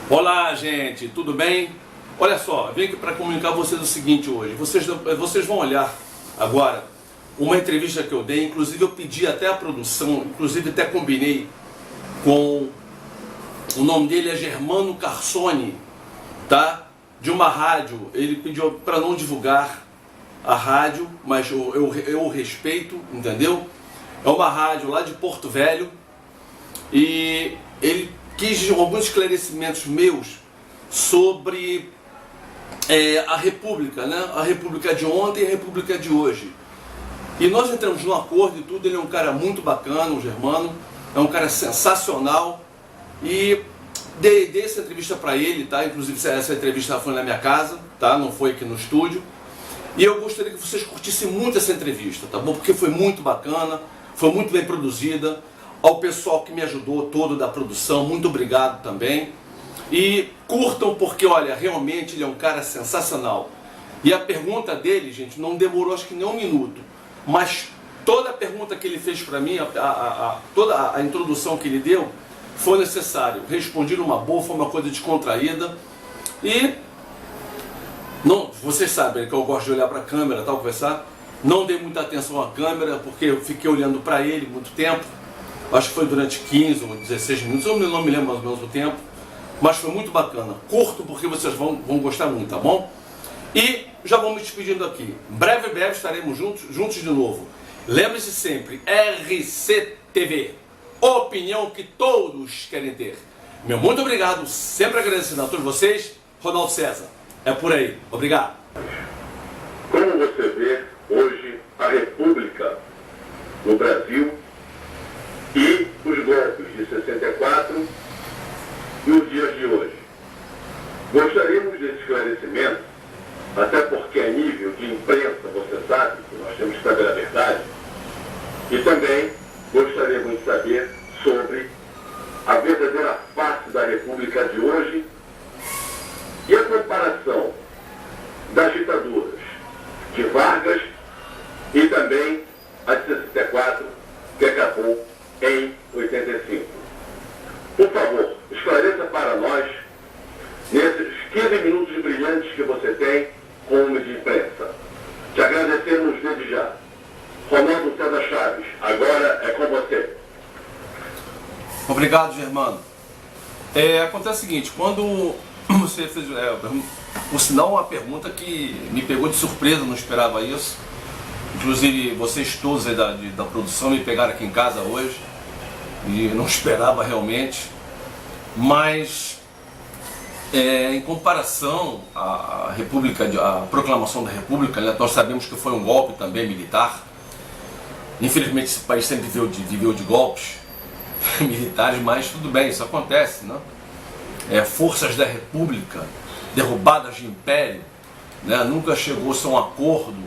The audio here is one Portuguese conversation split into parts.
Olá, gente, tudo bem? Olha só, vim aqui para comunicar a vocês o seguinte hoje. Vocês vão olhar agora uma entrevista que eu dei, inclusive eu pedi até a produção, inclusive até combinei com... O nome dele é Germano Carsoni, tá? De uma rádio. Ele pediu para não divulgar a rádio, mas eu respeito, entendeu? É uma rádio lá de Porto Velho e ele quis alguns esclarecimentos meus sobre a República, né? A República de ontem e a República de hoje. E nós entramos num acordo e tudo. Ele é um cara muito bacana, o Germano, é um cara sensacional. E dei essa entrevista para ele, tá? Inclusive essa entrevista foi na minha casa, tá? Não foi aqui no estúdio. E eu gostaria que vocês curtissem muito essa entrevista, tá bom? Porque foi muito bacana, foi muito bem produzida. Ao pessoal que me ajudou todo da produção, muito obrigado também. E curtam porque, olha, realmente ele é um cara sensacional. E a pergunta dele, gente, não demorou acho que nem um minuto. Mas toda a pergunta que ele fez para mim, toda a introdução que ele deu, foi necessário. Respondi numa boa, foi uma coisa descontraída. E não, vocês sabem que eu gosto de olhar para a câmera, tal, conversar. Não dei muita atenção à câmera porque eu fiquei olhando para ele muito tempo. Acho que foi durante 15 ou 16 minutos, eu não me lembro mais ou menos o tempo. Mas foi muito bacana. Curto porque vocês vão gostar muito, tá bom? E já vamos me despedindo aqui. Breve estaremos juntos de novo. Lembre-se sempre, RCTV, opinião que todos querem ter. Meu muito obrigado, sempre agradecendo a todos vocês. Ronaldo César, é por aí. Obrigado. Como você vê hoje a República no Brasil e os golpes de 64 e os dias de hoje? Gostaríamos desse esclarecimento, até porque a nível de imprensa, você sabe que nós temos que saber a verdade, e também gostaríamos de saber sobre a verdadeira face da República de hoje e a comparação das ditaduras de Vargas e também a de 64, que acabou em 85. Por favor, esclareça para nós, nesses 15 minutos brilhantes que você tem como de imprensa. Te agradecemos desde já. Ronaldo César Chaves, agora é com você. Obrigado, Germano. Acontece o seguinte, quando você fez, por sinal, uma pergunta que me pegou de surpresa, não esperava isso. Inclusive, vocês todos aí da produção me pegaram aqui em casa hoje e não esperava realmente. Mas, em comparação à República, à proclamação da República, né, nós sabemos que foi um golpe também militar. Infelizmente, esse país sempre viveu de golpes militares, mas tudo bem, isso acontece, né? Forças da República, derrubadas de império, né? Nunca chegou-se a um acordo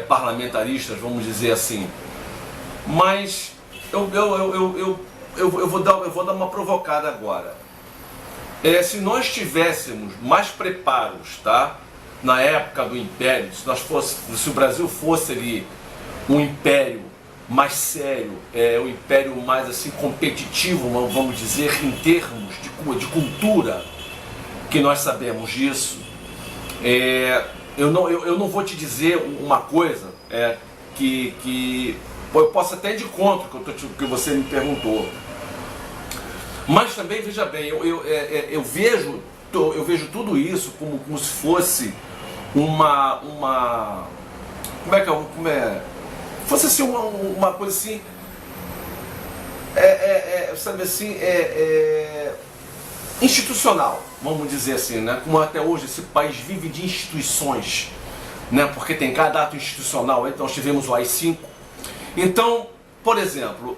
parlamentaristas, vamos dizer assim. Mas eu vou dar uma provocada agora. Se nós tivéssemos mais preparos, tá? Na época do império, se o Brasil fosse ali um império mais sério, um império mais assim competitivo, vamos dizer, em termos de cultura, que nós sabemos disso. Eu não vou te dizer uma coisa que eu posso até ir de contra que você me perguntou. Mas também, veja bem, eu vejo tudo isso como se fosse uma fosse assim uma coisa assim, sabe assim, institucional, vamos dizer assim, né? Como até hoje esse país vive de instituições, né? Porque tem cada ato institucional. Então nós tivemos o AI-5. Então, por exemplo,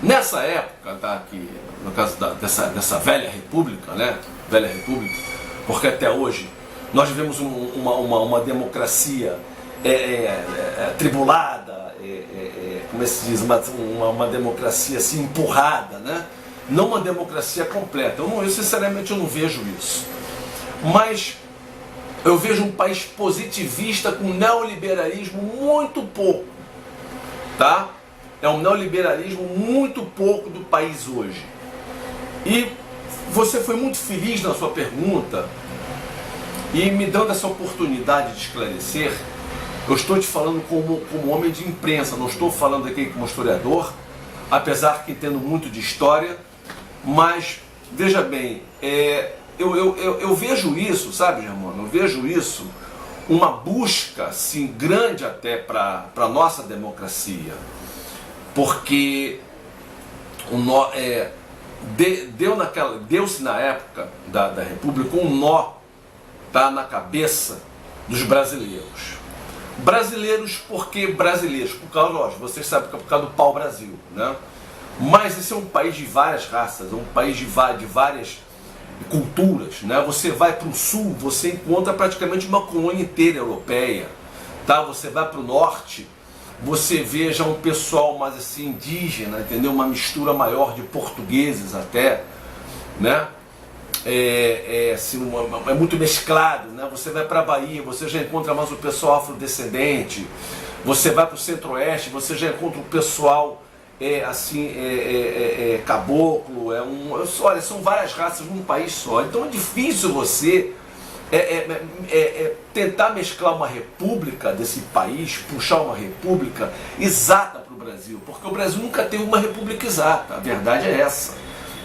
nessa época, tá, que, no caso dessa velha república, né? Velha república, porque até hoje nós vivemos uma democracia tribulada, como se diz, uma democracia assim empurrada, né? Não uma democracia completa. Eu sinceramente não vejo isso. Mas eu vejo um país positivista com neoliberalismo muito pouco, tá? É um neoliberalismo muito pouco do país hoje. E você foi muito feliz na sua pergunta e me dando essa oportunidade de esclarecer. Eu estou te falando como homem de imprensa, não estou falando aqui como historiador, apesar que entendo muito de história, mas veja bem, eu vejo isso, sabe, Germano? Eu vejo isso, uma busca assim, grande até para a nossa democracia, porque deu-se na época da República um nó, tá, na cabeça dos brasileiros. Brasileiros, por que brasileiros? Por causa, lógico, vocês sabem que é por causa do pau-brasil, né? Mas esse é um país de várias raças, é um país de várias culturas, né? Você vai para o sul, você encontra praticamente uma colônia inteira europeia, tá? Você vai para o norte, você vê já um pessoal mais assim indígena, entendeu? Uma mistura maior de portugueses até, né? Assim, é muito mesclado, né? Você vai para a Bahia, você já encontra mais o pessoal afrodescendente. Você vai para o centro-oeste, você já encontra o pessoal caboclo. Olha, são várias raças num país só. Então é difícil você tentar mesclar uma república desse país, puxar uma república exata para o Brasil, porque o Brasil nunca teve uma república exata. A verdade é essa,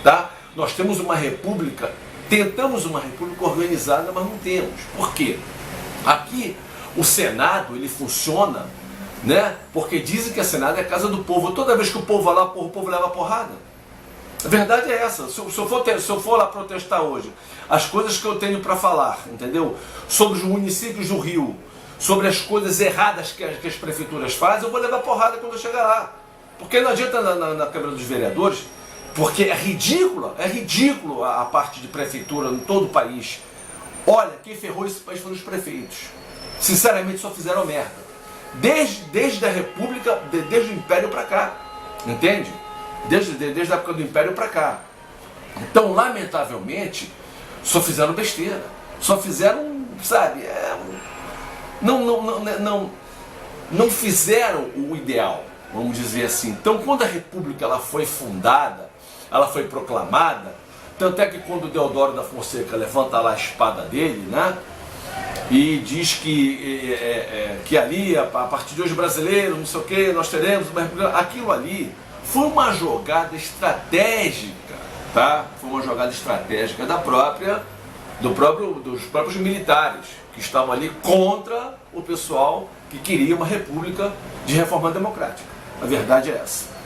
tá? Nós temos uma república. Tentamos uma república organizada, mas não temos. Por quê? Aqui o Senado ele funciona, né? Porque dizem que a Senado é a casa do povo. Toda vez que o povo vai lá, o povo leva porrada. A verdade é essa. Se eu for lá protestar hoje, as coisas que eu tenho para falar, entendeu? Sobre os municípios do Rio, sobre as coisas erradas que as prefeituras fazem, eu vou levar porrada quando eu chegar lá. Porque não adianta na Câmara dos Vereadores. Porque é ridículo a parte de prefeitura em todo o país. Olha, quem ferrou esse país foram os prefeitos. Sinceramente, só fizeram merda. Desde a República, desde o Império para cá. Entende? Desde a época do Império para cá. Então, lamentavelmente, só fizeram besteira. Só fizeram, sabe, não fizeram o ideal, vamos dizer assim. Então, quando a República ela foi fundada, ela foi proclamada, tanto é que quando o Deodoro da Fonseca levanta lá a espada dele, né, e diz que ali, a partir de hoje, brasileiro, não sei o que, nós teremos uma república, aquilo ali foi uma jogada estratégica, tá? Foi uma jogada estratégica dos próprios militares, que estavam ali contra o pessoal que queria uma república de reforma democrática. A verdade é essa.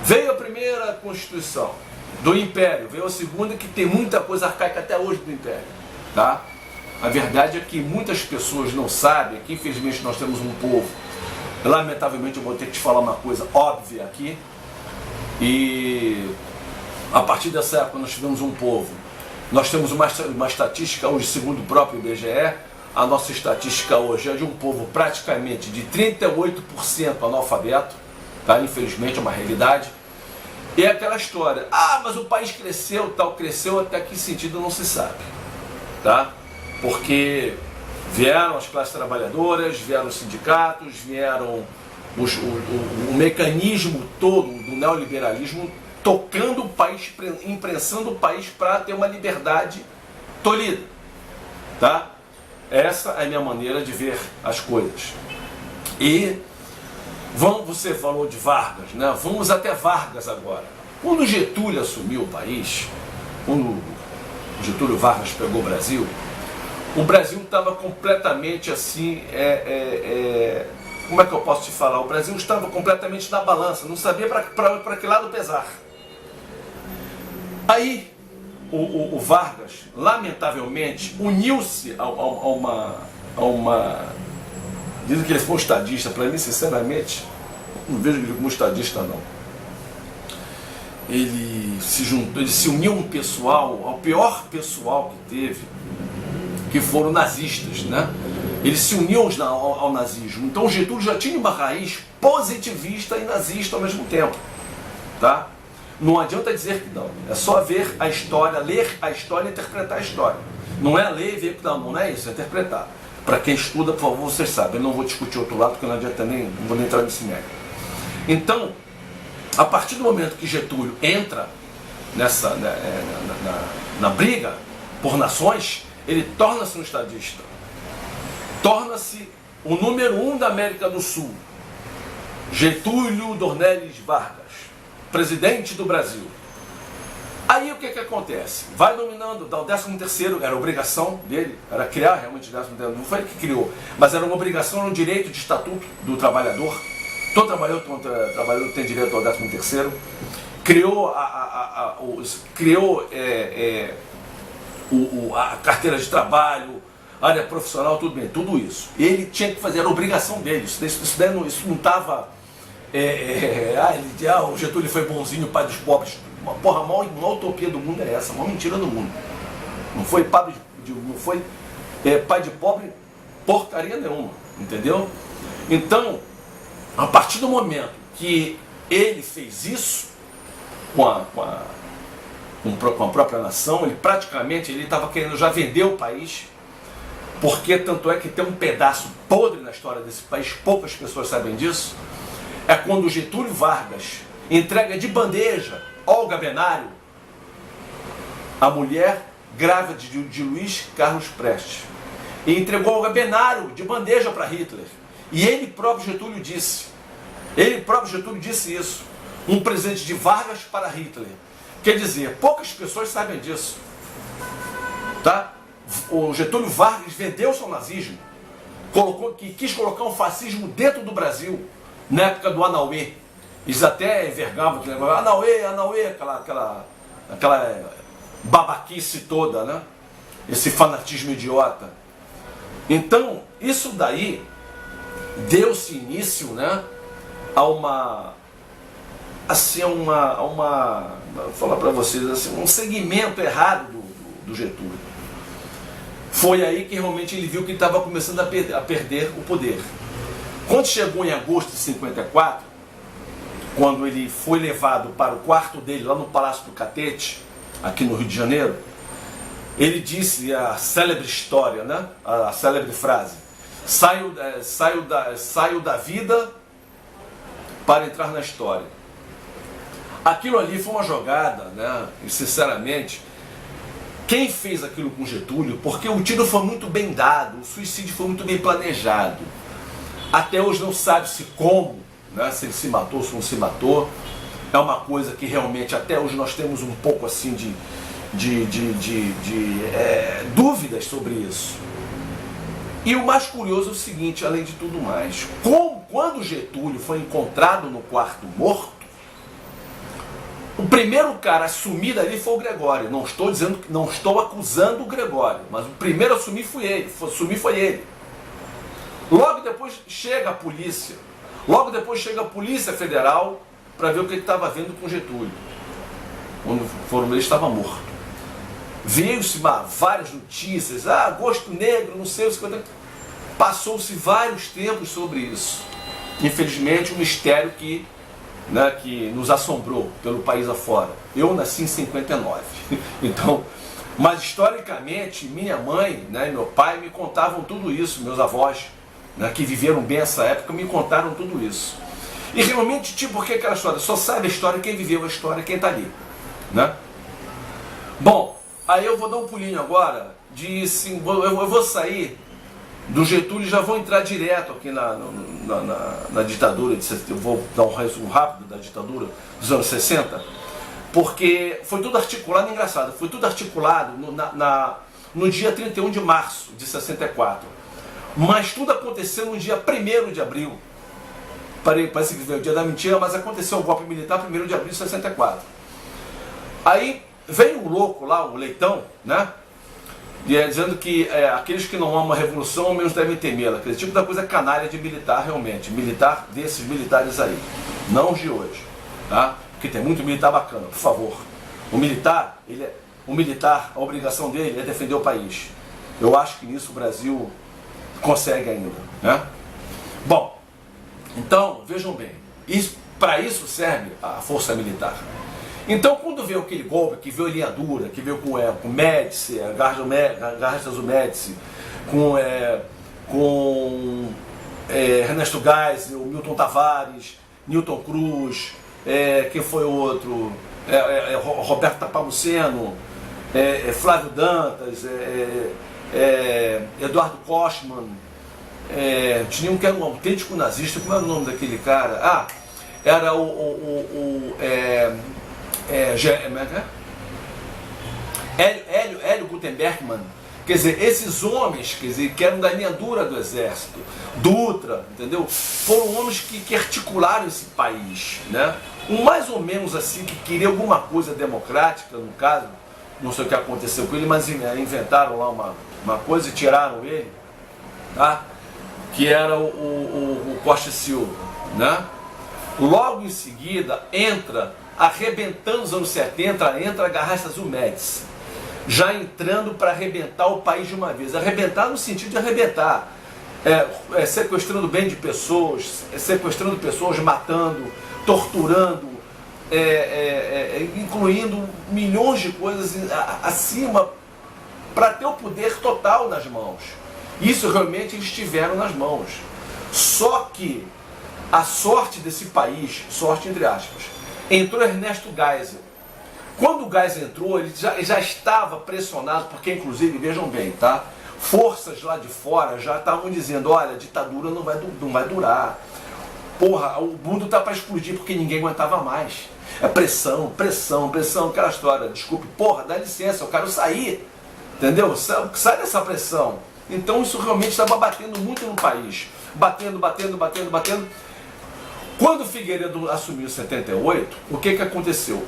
Veio a primeira Constituição do Império, veio a segunda, que tem muita coisa arcaica até hoje do Império, tá? A verdade é que muitas pessoas não sabem que infelizmente nós temos um povo, lamentavelmente eu vou ter que te falar uma coisa óbvia aqui, e a partir dessa época nós tivemos um povo, nós temos uma estatística hoje, segundo o próprio IBGE, a nossa estatística hoje é de um povo praticamente de 38% analfabeto, tá? Infelizmente é uma realidade. E é aquela história, mas o país cresceu, tal, cresceu até que sentido não se sabe, tá? Porque vieram as classes trabalhadoras, vieram os sindicatos, vieram o mecanismo todo do neoliberalismo tocando o país, imprensando o país para ter uma liberdade tolhida, tá? Essa é a minha maneira de ver as coisas. E você falou de Vargas, né? Vamos até Vargas agora. Quando Getúlio assumiu o país, quando Getúlio Vargas pegou o Brasil estava completamente assim, como é que eu posso te falar? O Brasil estava completamente na balança, não sabia para que lado pesar. Aí o Vargas, lamentavelmente, uniu-se a uma... Dizem que ele foi um estadista, para mim, sinceramente, não vejo ele como estadista, não. Ele se uniu a um pessoal, ao pior pessoal que teve, que foram nazistas, né? Ele se uniu ao nazismo. Então o Getúlio já tinha uma raiz positivista e nazista ao mesmo tempo, tá? Não adianta dizer que não. É só ver a história, ler a história e interpretar a história. Não é ler e ver que não é isso, é interpretar. Para quem estuda, por favor, vocês sabem. Eu não vou discutir outro lado, porque não adianta não vou nem entrar nesse mérito. Então, a partir do momento que Getúlio entra na briga por nações, ele torna-se um estadista. Torna-se o número 1 da América do Sul. Getúlio Dornelles Vargas, presidente do Brasil. Aí o que acontece? Vai dominando, dá o 13º, era obrigação dele, era criar realmente o 13º, não foi ele que criou, mas era uma obrigação, era um direito de estatuto do trabalhador. Todo trabalhador tem direito ao 13º. Criou a carteira de trabalho, área profissional, tudo bem, tudo isso. Ele tinha que fazer, era obrigação dele, isso não estava... o Getúlio foi bonzinho, pai dos pobres. Porra, a maior utopia do mundo é essa, a maior mentira do mundo. Não foi pai de pobre porcaria nenhuma, entendeu? Então, a partir do momento que ele fez isso com a própria nação, ele praticamente estava querendo já vender o país, porque tanto é que tem um pedaço podre na história desse país, poucas pessoas sabem disso, é quando o Getúlio Vargas entrega de bandeja Olga Benário, a mulher grávida de Luiz Carlos Prestes, e entregou Olga Benário de bandeja para Hitler. E ele próprio Getúlio disse isso, um presente de Vargas para Hitler. Quer dizer, poucas pessoas sabem disso, tá? O Getúlio Vargas vendeu-se ao nazismo, quis colocar um fascismo dentro do Brasil, na época do Anauê. Eles até envergavam aquele negócio, Anauê, aquela babaquice toda, né? Esse fanatismo idiota. Então, isso daí deu-se início, né, vou falar para vocês assim, um segmento errado do Getúlio. Foi aí que realmente ele viu que estava começando a perder o poder. Quando chegou em agosto de 54, quando ele foi levado para o quarto dele, lá no Palácio do Catete, aqui no Rio de Janeiro, ele disse a célebre história, né? A célebre frase: saio da vida para entrar na história. Aquilo ali foi uma jogada, né? E sinceramente, quem fez aquilo com Getúlio, porque o tiro foi muito bem dado, o suicídio foi muito bem planejado. Até hoje não sabe-se como, né, se ele se matou, se não se matou. É uma coisa que realmente até hoje nós temos um pouco assim de dúvidas sobre isso. E o mais curioso é o seguinte, além de tudo mais, quando Getúlio foi encontrado no quarto morto, o primeiro cara a assumir ali foi o Gregório. Não estou acusando o Gregório, mas o primeiro a assumir foi ele. Logo depois chega a polícia. Logo depois chega a Polícia Federal para ver o que estava vendo com Getúlio. Quando foram ver, ele estava morto. Veio-se várias notícias, agosto negro, não sei o que. Passou-se vários tempos sobre isso. Infelizmente, um mistério que nos assombrou pelo país afora. Eu nasci em 59. Então, mas historicamente, minha mãe, né, e meu pai me contavam tudo isso, meus avós, né, que viveram bem essa época, me contaram tudo isso. E realmente, porque aquela história, só sabe a história quem viveu a história, quem está ali, né? Bom, aí eu vou dar um pulinho agora, eu vou sair do Getúlio e já vou entrar direto aqui na ditadura, eu vou dar um resumo rápido da ditadura dos anos 60, porque foi tudo articulado, engraçado, foi tudo articulado no dia 31 de março de 64. Mas tudo aconteceu no dia 1º de abril. Parece que veio o dia da mentira, mas aconteceu o golpe militar 1º de abril de 64. Aí veio o louco lá, o Leitão, né? Dizendo que aqueles que não amam a revolução ao menos devem temê-la. Aquele tipo da coisa canalha de militar, realmente. Militar desses militares aí. Não os de hoje, tá? Porque tem muito militar bacana, por favor. O militar, a obrigação dele é defender o país. Eu acho que nisso o Brasil consegue ainda, né? Bom, então, vejam bem, para isso serve a força militar. Então, quando veio aquele golpe, que veio a linha dura, que veio com o Médici, a Garras do Médici, com Ernesto Geisel, Milton Tavares, Newton Cruz, quem foi o outro? Roberto Tapamuceno, Flávio Dantas, Eduardo Kostman, tinha um que era um autêntico nazista. Como era o nome daquele cara? Era Hélio Gutenbergman. Quer dizer, esses homens, que eram da linha dura do exército, Dutra, entendeu? Foram homens que articularam esse país, né? Mais ou menos assim, que queria alguma coisa democrática, no caso, não sei o que aconteceu com ele, mas inventaram lá uma coisa e tiraram ele, tá? Que era o Costa e Silva, né? Logo em seguida entra, arrebentando os anos 70, entra a Garraça Azul Médici, já entrando para arrebentar o país de uma vez. Arrebentar no sentido de arrebentar, sequestrando bem de pessoas, matando, torturando, incluindo milhões de coisas acima, para ter o poder total nas mãos. Isso realmente eles tiveram nas mãos. Só que a sorte desse país, sorte entre aspas, entrou Ernesto Geisel. Quando o Geisel entrou, ele já estava pressionado, porque inclusive, vejam bem, tá? Forças lá de fora já estavam dizendo, olha, a ditadura não vai durar. Porra, o mundo tá para explodir porque ninguém aguentava mais. Pressão, aquela história. Desculpe, porra, dá licença, eu quero sair. Entendeu? Sai dessa pressão. Então isso realmente estava batendo muito no país. Batendo. Quando o Figueiredo assumiu em 78, o que aconteceu?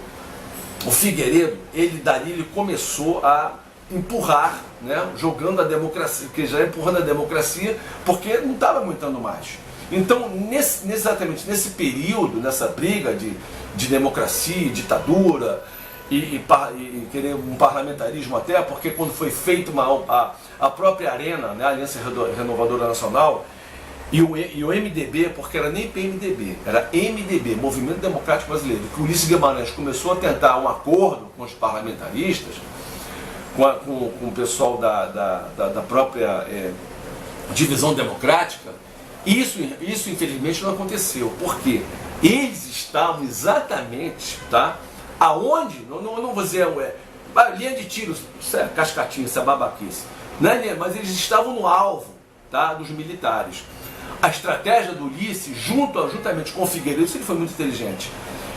O Figueiredo, ele começou a empurrar, né, jogando a democracia, que já empurrando a democracia, porque não estava aguentando mais. Então, exatamente nesse período, nessa briga de democracia, ditadura, e querer um parlamentarismo até, porque quando foi feita a própria Arena, né, a Aliança Renovadora Nacional, e o MDB, porque era nem PMDB, era MDB, Movimento Democrático Brasileiro, que o Ulisses Guimarães começou a tentar um acordo com os parlamentaristas, com o pessoal da própria divisão democrática. Isso infelizmente não aconteceu, porque eles estavam exatamente, tá, aonde, não vou dizer, linha de tiro, cascatinha, essa babaquice, né, mas eles estavam no alvo, tá, dos militares. A estratégia do Ulisses, juntamente com o Figueiredo, ele foi muito inteligente.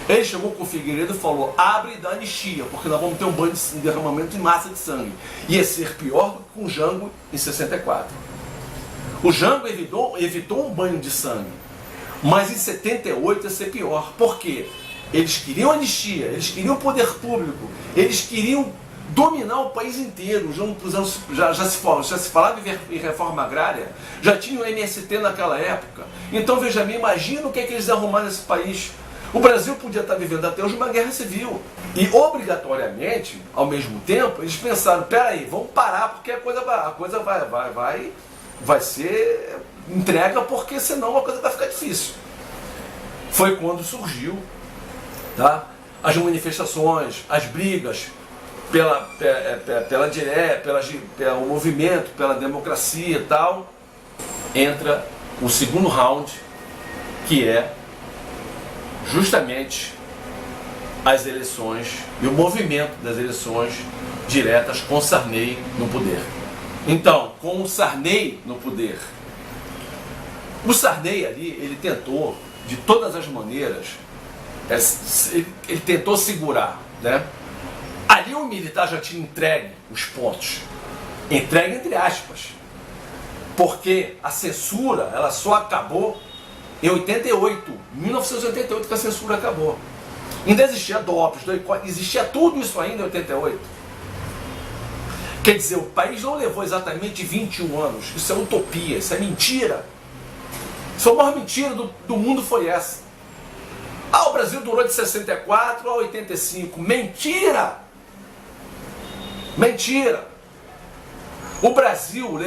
Ele chegou com o Figueiredo e falou, abre e dá anistia, porque nós vamos ter um banho de derramamento de massa de sangue. Ia ser pior do que com o Jango em 64. O Jango evitou um banho de sangue, mas em 78 ia ser pior. Por quê? Eles queriam anistia, eles queriam poder público, eles queriam dominar o país inteiro. Já se falava em reforma agrária, já tinha o MST naquela época. Então veja bem, imagina o que eles arrumaram nesse país. O Brasil podia estar vivendo até hoje uma guerra civil. E obrigatoriamente, ao mesmo tempo, eles pensaram, peraí, vamos parar, porque a coisa vai ser entrega, porque senão a coisa vai ficar difícil. Foi quando surgiu, tá, as manifestações, as brigas pelo movimento, pela democracia e tal. Entra o segundo round, que é justamente as eleições e o movimento das eleições diretas com Sarney no poder. Então, com o Sarney no poder, o Sarney ali, ele tentou, de todas as maneiras, ele tentou segurar, né? Ali o militar já tinha entregue os pontos, entregue entre aspas, porque a censura, ela só acabou em 1988 que a censura acabou. Ainda existia DOPS, existia tudo isso ainda em 88. Quer dizer, o país não levou exatamente 21 anos, isso é utopia, isso é mentira. Isso é a maior mentira do mundo, foi essa. O Brasil durou de 64 a 85, mentira! Mentira! O Brasil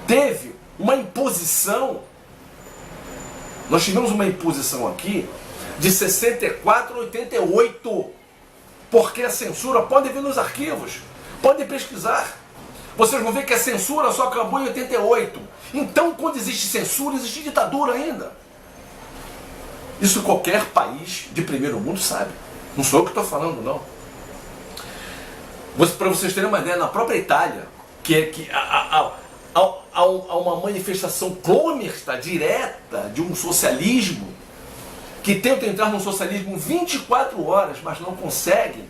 teve uma imposição. Nós tivemos uma imposição aqui de 64 a 88, porque a censura, pode ver nos arquivos, pode pesquisar. Vocês vão ver que a censura só acabou em 88. Então, quando existe censura, existe ditadura ainda. Isso qualquer país de primeiro mundo sabe. Não sou eu que estou falando, não. Para vocês terem uma ideia, na própria Itália, há uma manifestação clônica, direta, de um socialismo, que tenta entrar no socialismo 24 horas, mas não consegue,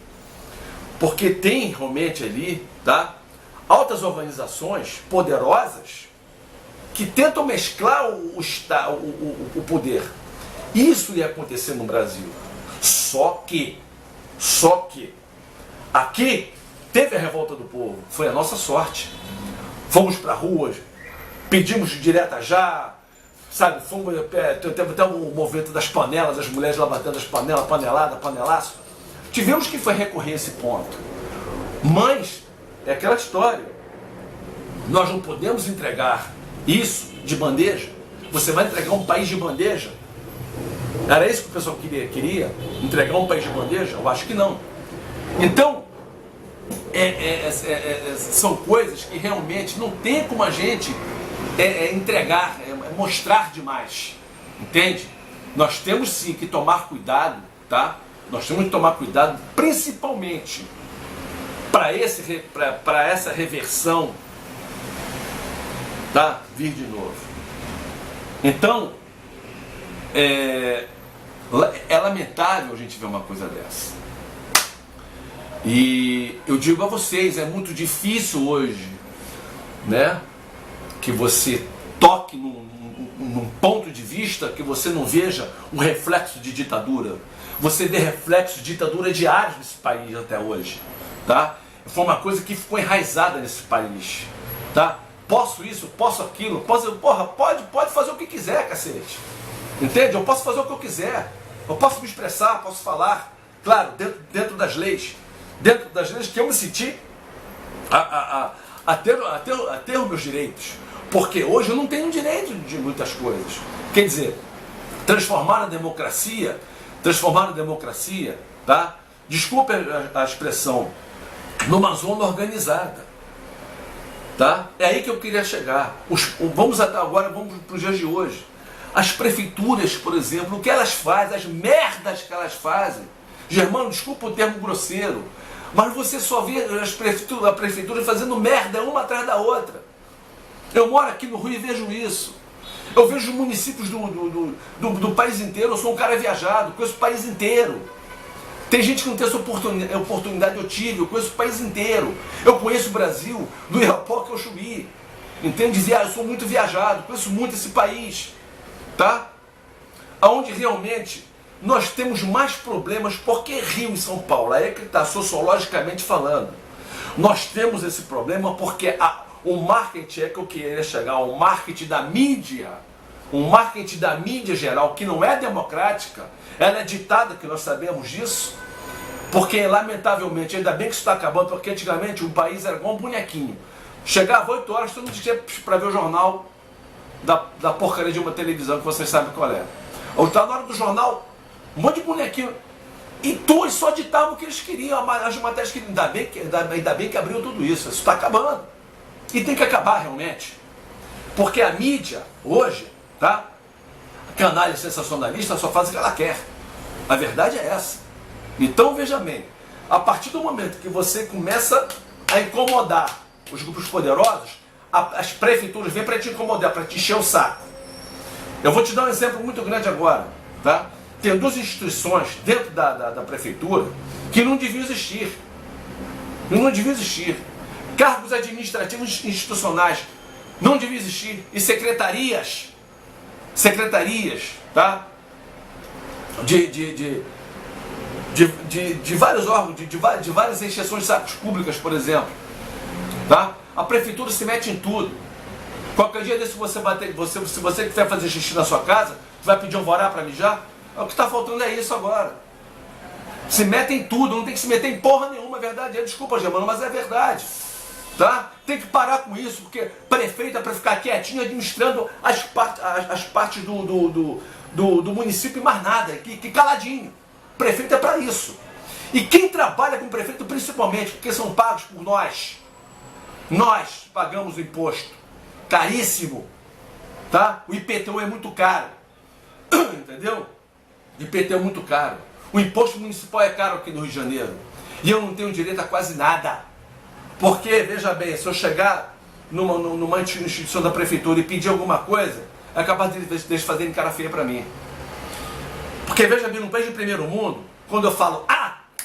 porque tem realmente ali, tá, altas organizações poderosas que tentam mesclar o poder. Isso ia acontecer no Brasil. Só que, aqui teve a revolta do povo, foi a nossa sorte. Fomos para ruas, pedimos direta já, sabe, teve até o movimento das panelas, as mulheres lá batendo as panelas, panelaço. Tivemos que recorrer a esse ponto. Mas, é aquela história, nós não podemos entregar isso de bandeja. Você vai entregar um país de bandeja? Era isso que o pessoal queria? Entregar um país de bandeja? Eu acho que não. Então, são coisas que realmente não tem como a gente entregar, mostrar demais. Entende? Nós temos sim que tomar cuidado, tá? Nós temos que tomar cuidado, principalmente para essa reversão, tá? Vir de novo. Então, é lamentável a gente ver uma coisa dessa. E eu digo a vocês, é muito difícil hoje, né, que você toque num ponto de vista que você não veja um reflexo de ditadura. Você vê reflexos de ditadura diários nesse país até hoje, tá? Foi uma coisa que ficou enraizada nesse país, tá? Posso isso, posso aquilo, pode fazer o que quiser, cacete. Entende? Eu posso fazer o que eu quiser. Eu posso me expressar, posso falar, claro, dentro das leis. Dentro das leis que eu me senti a ter os meus direitos. Porque hoje eu não tenho direito de muitas coisas. Quer dizer, transformar a democracia, tá? Desculpe a expressão, numa zona organizada. Tá? É aí que eu queria chegar. Vamos para os dias de hoje. As prefeituras, por exemplo, o que elas fazem, as merdas que elas fazem. Germano, desculpa o termo grosseiro, mas você só vê a prefeitura fazendo merda uma atrás da outra. Eu moro aqui no Rio e vejo isso. Eu vejo municípios do país inteiro. Eu sou um cara viajado, conheço o país inteiro. Tem gente que não tem essa oportunidade, eu tive, eu conheço o país inteiro. Eu conheço o Brasil, do Iapoca ao Chuí. Entende? Eu sou muito viajado, conheço muito esse país. Tá? Onde realmente nós temos mais problemas, porque Rio e São Paulo, aí é que está sociologicamente falando. Nós temos esse problema porque o marketing é que eu queria chegar, o marketing da mídia, geral, que não é democrática, ela é ditada, que nós sabemos disso, porque lamentavelmente, ainda bem que isso está acabando, porque antigamente o país era igual um bonequinho. Chegava 8 horas, todo mundo tinha para ver o jornal da porcaria de uma televisão que vocês sabem qual é. Ou tá na hora do jornal, um monte de bonequinho, e todos só ditavam o que eles queriam, as matérias que ainda bem que abriu tudo isso está acabando. E tem que acabar realmente. Porque a mídia, hoje, tá? Canalha sensacionalista só faz o que ela quer. A verdade é essa. Então veja bem, a partir do momento que você começa a incomodar os grupos poderosos, as prefeituras vêm para te incomodar, para te encher o saco. Eu vou te dar um exemplo muito grande agora, tá? Tem duas instituições dentro da prefeitura que não deviam existir. Não deviam existir. Cargos administrativos institucionais não deviam existir. E secretarias, tá? De vários órgãos, de várias instituições públicas, por exemplo. Tá? A prefeitura se mete em tudo. Qualquer dia desse se você quiser fazer xixi na sua casa, vai pedir um alvará para mijar? O que está faltando é isso agora. Se mete em tudo, não tem que se meter em porra nenhuma, é verdade. Desculpa, Germano, mas é verdade. Tá? Tem que parar com isso, porque prefeito é para ficar quietinho administrando as partes do município e mais nada, que caladinho. Prefeito é para isso. E quem trabalha com prefeito principalmente, porque são pagos por nós. Nós pagamos o imposto. Caríssimo. Tá? O IPTU é muito caro. Entendeu? IPT é muito caro. O imposto municipal é caro aqui no Rio de Janeiro. E eu não tenho direito a quase nada. Porque, veja bem, se eu chegar numa instituição da prefeitura e pedir alguma coisa, é capaz de eles fazerem cara feia para mim. Porque, veja bem, num país de primeiro mundo, quando eu falo,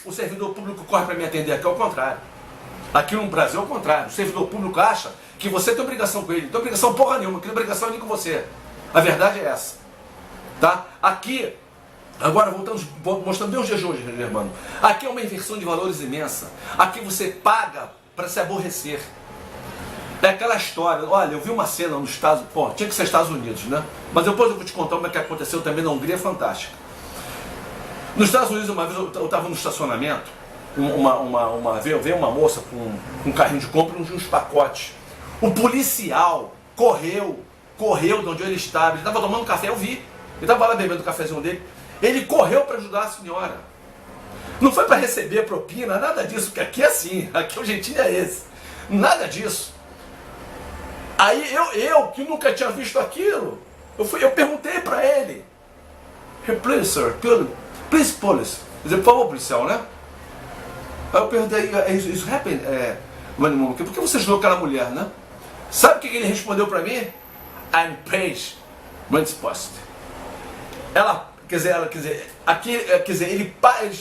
o servidor público corre para me atender, aqui é o contrário. Aqui no Brasil é o contrário. O servidor público acha que você tem obrigação com ele. Não tem obrigação porra nenhuma, que tem obrigação nem com você. A verdade é essa. Tá? Aqui, agora voltamos, mostrando bem os dias de hoje, Germano. Aqui é uma inversão de valores imensa. Aqui você paga para se aborrecer. É aquela história, olha, eu vi uma cena nos Estados Unidos, pô, tinha que ser Estados Unidos, né? Mas depois eu vou te contar como é que aconteceu também na Hungria, fantástica. Nos Estados Unidos, uma vez eu estava no estacionamento, veio uma moça com um carrinho de compra e uns pacotes. O policial correu de onde ele estava tomando café, eu vi. Ele estava lá bebendo o cafezinho dele. Ele correu para ajudar a senhora. Não foi para receber propina, nada disso, porque aqui é assim, aqui o jeitinho é esse. Nada disso. Aí eu que nunca tinha visto aquilo, eu perguntei para ele. Hey, please, sir, please, police. Ele por favor, policial, né? Aí eu perguntei, isso happened? Por que você ajudou aquela mulher, né? Sabe o que ele respondeu para mim? I'm paid when it's post. Ele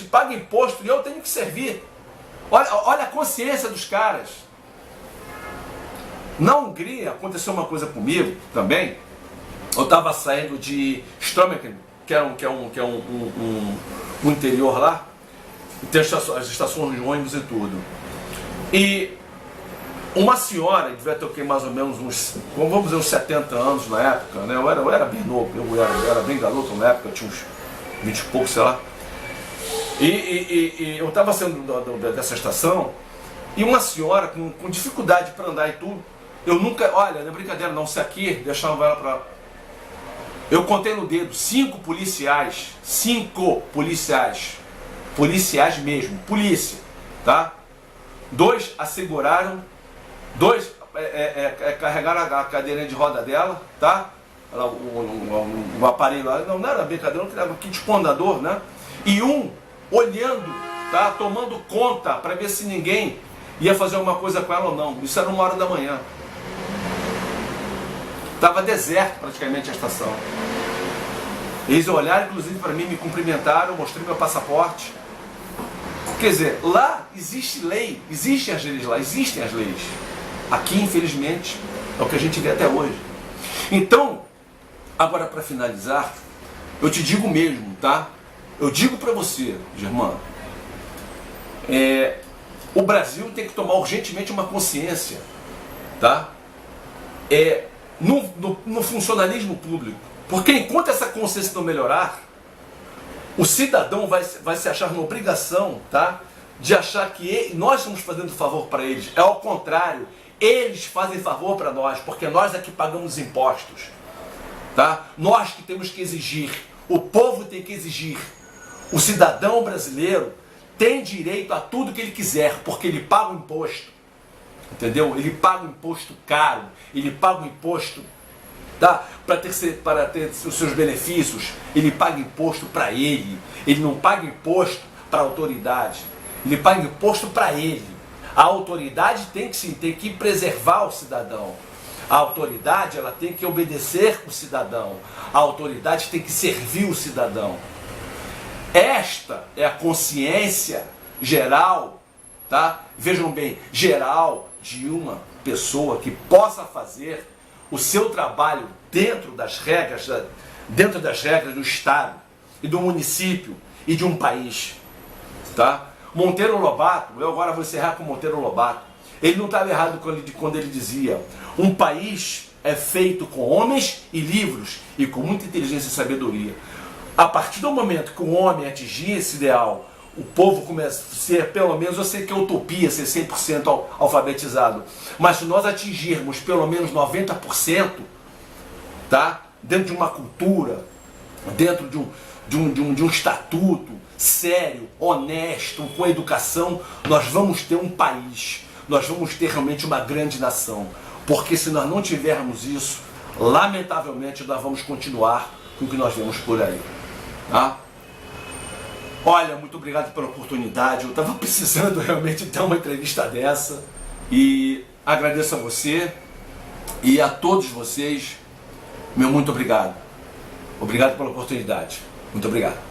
paga imposto e eu tenho que servir. Olha a consciência dos caras. Na Hungria aconteceu uma coisa comigo também. Eu estava saindo de Strömmen, que é um interior lá, e tem as estações de ônibus e tudo. E uma senhora, devia ter mais ou menos vamos dizer, uns 70 anos na época, né? Eu era bem novo, eu era bem garoto na época, eu tinha uns 20 e pouco, sei lá. E eu estava saindo dessa estação, e uma senhora com dificuldade para andar e tudo, eu nunca, olha, não é brincadeira não, se aqui deixava ela para... Eu contei no dedo, 5 policiais mesmo, polícia, tá? 2 asseguraram, 2 carregaram a cadeirinha de roda dela, tá? O aparelho lá, não era brincadeira, não era kit com andador, né? E um olhando, tá? Tomando conta para ver se ninguém ia fazer alguma coisa com ela ou não. Isso era 1h da manhã. Estava deserto praticamente a estação. Eles olharam, inclusive, para mim, me cumprimentaram, mostrei meu passaporte. Quer dizer, lá existe lei, existem as leis lá, existem as leis. Aqui, infelizmente, é o que a gente vê até hoje. Então, agora para finalizar, eu te digo mesmo, tá? Eu digo para você, Germano, o Brasil tem que tomar urgentemente uma consciência, tá? No funcionalismo público. Porque enquanto essa consciência não melhorar, o cidadão vai se achar na obrigação, tá, de achar que nós estamos fazendo favor para eles. É ao contrário, eles fazem favor para nós, porque nós é que pagamos impostos. Tá? Nós que temos que exigir, o povo tem que exigir. O cidadão brasileiro tem direito a tudo que ele quiser, porque ele paga o imposto. Entendeu? Ele paga um imposto caro, ele paga um imposto, tá? Para ter os seus benefícios, ele paga imposto para ele não paga imposto para a autoridade, ele paga imposto para ele. A autoridade tem que preservar o cidadão, a autoridade ela tem que obedecer o cidadão, a autoridade tem que servir o cidadão. Esta é a consciência geral, tá? Vejam bem, geral, de uma pessoa que possa fazer o seu trabalho dentro das regras do Estado e do município e de um país, tá? Monteiro Lobato, eu agora vou encerrar com Monteiro Lobato, ele não estava errado quando ele dizia: um país é feito com homens e livros e com muita inteligência e sabedoria. A partir do momento que o homem atingir esse ideal, o povo começa a ser, pelo menos, eu sei que é utopia ser 100% alfabetizado, mas se nós atingirmos pelo menos 90%, tá? Dentro de uma cultura, dentro de um estatuto sério, honesto, com educação, nós vamos ter um país, nós vamos ter realmente uma grande nação, porque se nós não tivermos isso, lamentavelmente nós vamos continuar com o que nós vemos por aí, tá? Olha, muito obrigado pela oportunidade. Eu estava precisando realmente ter uma entrevista dessa. E agradeço a você e a todos vocês. Meu muito obrigado. Obrigado pela oportunidade. Muito obrigado.